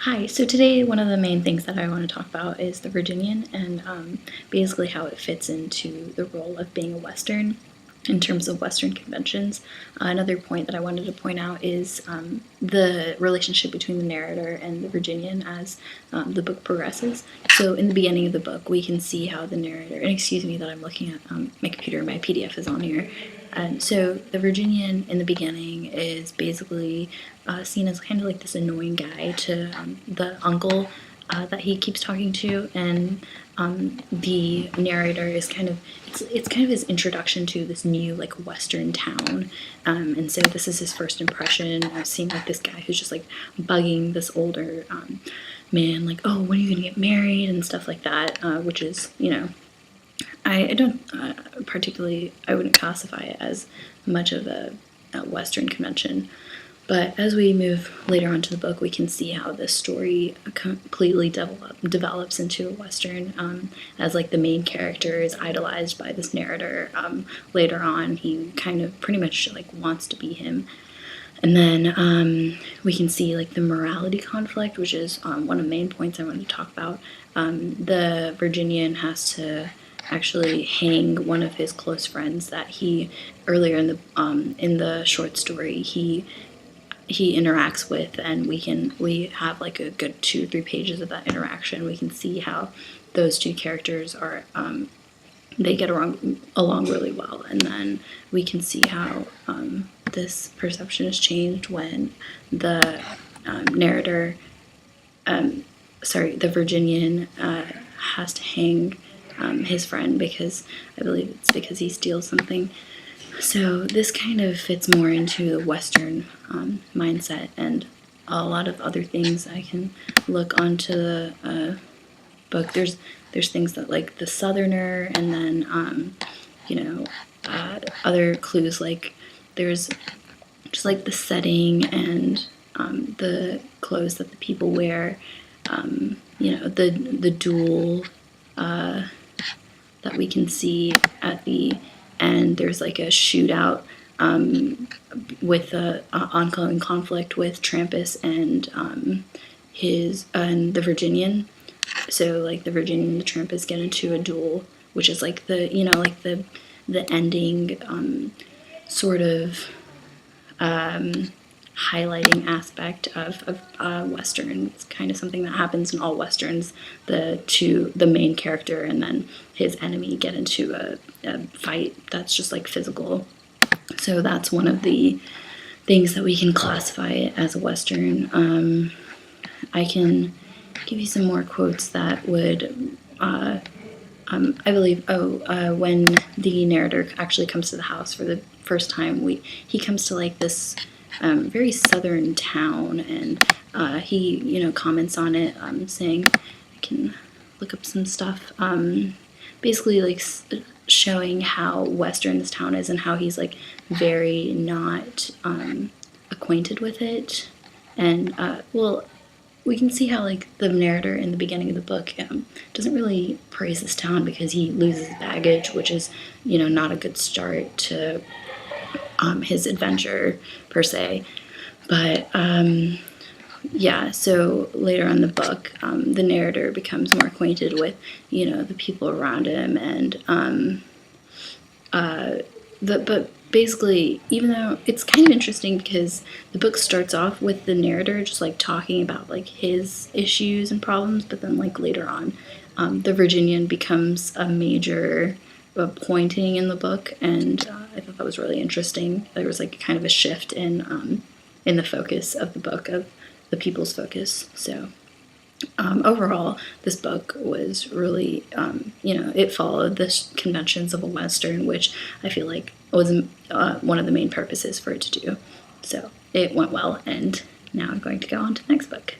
Hi, so today one of the main things that I want to talk about is the Virginian and basically how it fits into the role of being a Western in terms of Western conventions. Another point that I wanted to point out is the relationship between the narrator and the Virginian as the book progresses. So in the beginning of the book, we can see how the narrator, and excuse me that I'm looking at my computer, my PDF is on here. So the Virginian in the beginning is basically seen as kind of like this annoying guy to the uncle that he keeps talking to, and the narrator is kind of it's kind of his introduction to this new like Western town, and so this is his first impression of seeing like this guy who's just like bugging this older man, like, oh, when are you gonna get married and stuff like that, which is, you know, I don't particularly, I wouldn't classify it as much of a Western convention. But as we move later on to the book, we can see how this story completely develops into a Western, as like the main character is idolized by this narrator. Later on, he kind of pretty much like wants to be him. And then we can see like the morality conflict, which is one of the main points I wanted to talk about. The Virginian has to actually hang one of his close friends that he earlier in the short story he interacts with, and we have like a good 2 or 3 pages of that interaction. We can see how those two characters are they get along really well, and then we can see how this perception is changed when the narrator, the Virginian, has to hang his friend because I believe it's because he steals something. So this kind of fits more into the Western mindset, and a lot of other things I can look onto the book. There's things that like the Southerner, and then other clues like there's just like the setting and the clothes that the people wear. The duel that we can see at the end. There's like a shootout with an ongoing conflict with Trampus and the Virginian. So like the Virginian and the Trampus get into a duel, which is like the ending sort of highlighting aspect of Western. It's kind of something that happens in all Westerns. The main character and then his enemy get into a fight that's just like physical. So that's one of the things that we can classify it as a Western. I can give you some more quotes that would I believe, when the narrator actually comes to the house for the first time, he comes to like this very southern town, and he comments on it, saying, I can look up some stuff, basically like showing how Western this town is and how he's like very not acquainted with it. And we can see how like the narrator in the beginning of the book doesn't really praise this town because he loses baggage, which is not a good start to his adventure per se. But so later on in the book, the narrator becomes more acquainted with the people around him, and but basically, even though it's kind of interesting because the book starts off with the narrator just like talking about like his issues and problems, but then like later on, the Virginian becomes a major pointing in the book, and I thought that was really interesting. There was like kind of a shift in the focus of the book, of the people's focus. So overall, this book was really, it followed the conventions of a Western, which I feel like was one of the main purposes for it to do. So it went well, and now I'm going to go on to the next book.